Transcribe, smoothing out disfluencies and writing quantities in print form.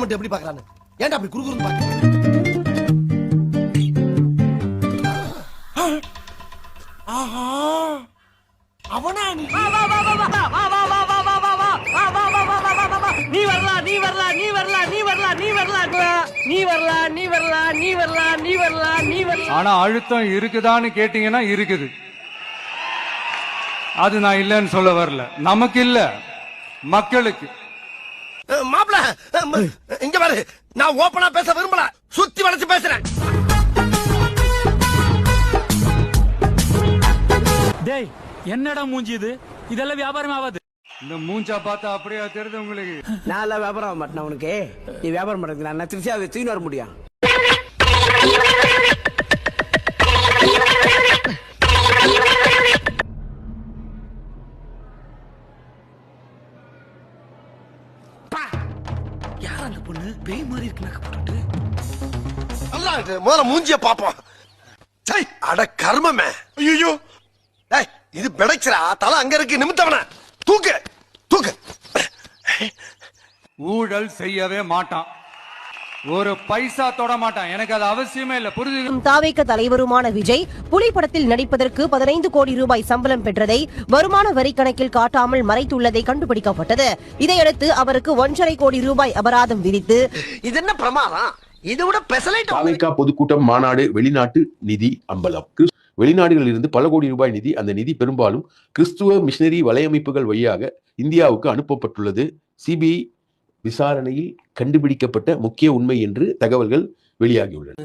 மட்டும் எப்படி பாக்குறான்னு ஏன்டா அப்படி குறுகுறுன்னு பாக்க? ஆஹா அவனா நீ வரலாம் நீ வரலாம் நீ வரலாம் நீ வரலாம் நீ வரலாம் நீ வரலாம் நீ வரலாம் நீ வரலாம் நீ வரலாம் நீ வரலாம். ஆனா அழுத்தம் இருக்குதான்னு கேட்டீங்கன்னா இருக்குது. அது நான் இல்லைன்னு சொல்ல வரல, நமக்கு இல்ல மக்களுக்கு. மாப்பிள இங்க பாரு, நான் ஓபனா பேச விரும்பல, சுத்தி வளைச்சு பேசுறேன். டேய் என்னடா மூஞ்சி இது? இதெல்லாம் வியாபாரம் ஆகாது. இந்த மூஞ்சா பார்த்தா அப்படியே தெரியுது உங்களுக்கு? நான் எல்லாம் வியாபாரம் ஆக மாட்டேன் உனக்கு. நீ வியாபாரம் பண்றது நான் திருச்சி அதை தூக்கி வர முடியும். யார் அந்த பொண்ணு? பேய் மாதிரி இருக்கு. முதல்ல மூஞ்சிய பாப்போம். அட கர்மமே. ஐயோ இது பிடைச்சரா, தலை அங்க இருக்கு, நிமித்தவன தூக்கு தூக்கு. ஊழல் செய்யவே மாட்டான், ஒரு பைசா தொட மாட்டான், எனக்கு அது அவசியமே இல்ல. புரியுது? தாவேக தலைவருமான விஜய் புலி படத்தில் நடிப்பதற்கு 15 கோடி ரூபாய் சம்பளம் பெற்றதை வருமான வரி கணக்கில் காட்டாமல் மறைத்துள்ளதை கண்டுபிடிக்கப்பட்டது. இதையடுத்து அவருக்கு 1.5 கோடி ரூபாய் அபராதம் விதித்து இது என்ன பிரமாதம்? இதை விட தாவேகா பொதுக்கூட்டம் மாநாடு வெளிநாட்டு நிதி அம்பலம். வெளிநாடுகளில் இருந்து பல கோடி ரூபாய் நிதி, அந்த நிதி பெரும்பாலும் கிறிஸ்துவ மிஷனரி வலையமைப்புகள் வழியாக இந்தியாவுக்கு அனுப்பப்பட்டுள்ளது. சிபிஐ விசாரணையில் கண்டுபிடிக்கப்பட்ட முக்கிய உண்மை என்று தகவல்கள் வெளியாகியுள்ளன.